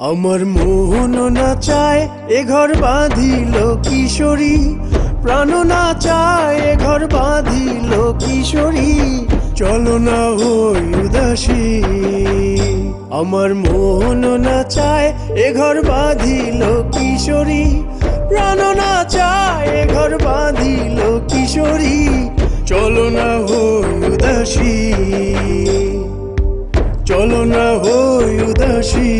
আমার মোহন না চায় এ ঘর বাঁধিল কিশোরী, প্রাণ না চায় এ ঘর বাঁধিল কিশোরী, চলো না হই উদাসী। আমার মোহন না চায় এ ঘর বাঁধিল কিশোরী, প্রাণ না চায় এ ঘর বাঁধিল কিশোরী, চলো না হই উদাসী, চলো না হই উদাসী।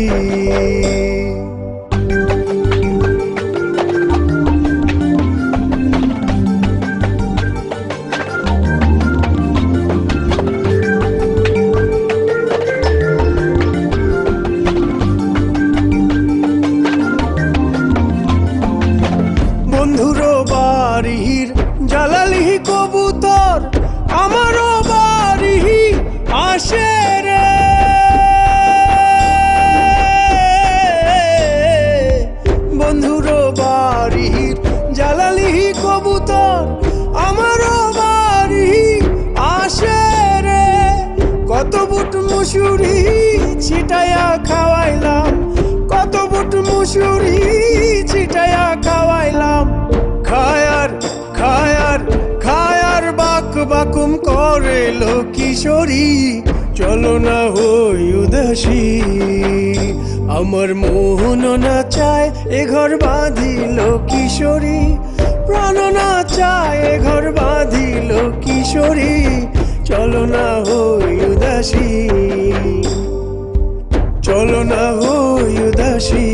বন্ধুর বাড়ির জ্বালালি কবুতর আমারও বাড়ি আসে রে, বন্ধুর বাড়ির জ্বালালি কবুতর আমারও বাড়ি আসে রে। কত বুট মুসুরি ছিটাইয়া খাওয়াইলাম, কত বুট মুসুরি ছিটাইয়া খাওয়াইলাম, খায়ার খায়ার খায়ার বাক বাকুম করে লো কিশোরী, চলো না হই উদাসী। আমার মোহন না চায় এ ঘর বাঁধিল কিশোরী, প্রাণ না চায় এ ঘর বাঁধিল কিশোরী, চলো না হই উদাসী, চলো না হই উদাসী।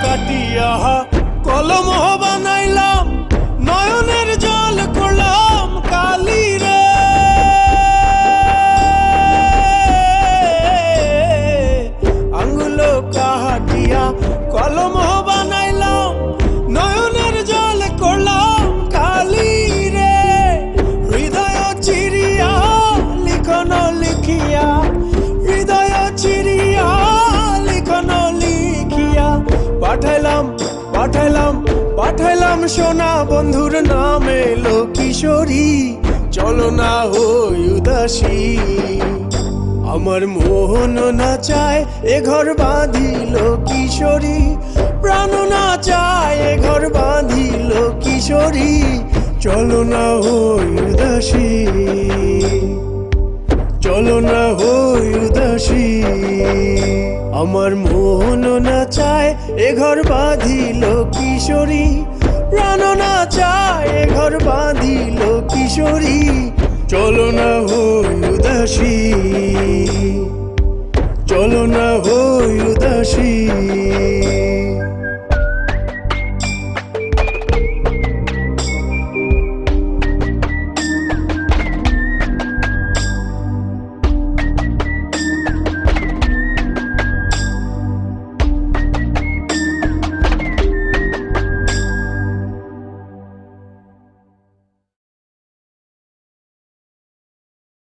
কাটিয়া কলম বানাইলাম, নয়নের জল করলাম কালি রে, আঙ্গুল কাটিয়া কলম বানাইলাম, নয়নের জল করলাম কালি রে। হৃদয় চিরিয়া লিখন লিখিয়া, হৃদয় চিরিয়া লিখন লিখিয়া, পাঠাইলাম পাঠাইলাম পাঠাইলাম সোনা বন্ধুর নামে লো কিশোরী, চলো না হই উদাসী। আমার মোহন না চায় এ ঘর বাঁধিল কিশোরী, প্রাণ না চায় এ ঘর বাঁধিল কিশোরী, চলো না হই উদাসী, চলো না হই উদাসী। আমার মোহন না চায় এ ঘর বাঁধিল কিশোরী, প্রাণ না চায় এ ঘর বাঁধিল কিশোরী, চলো না হই উদাসী, চলো না হই উদাসী।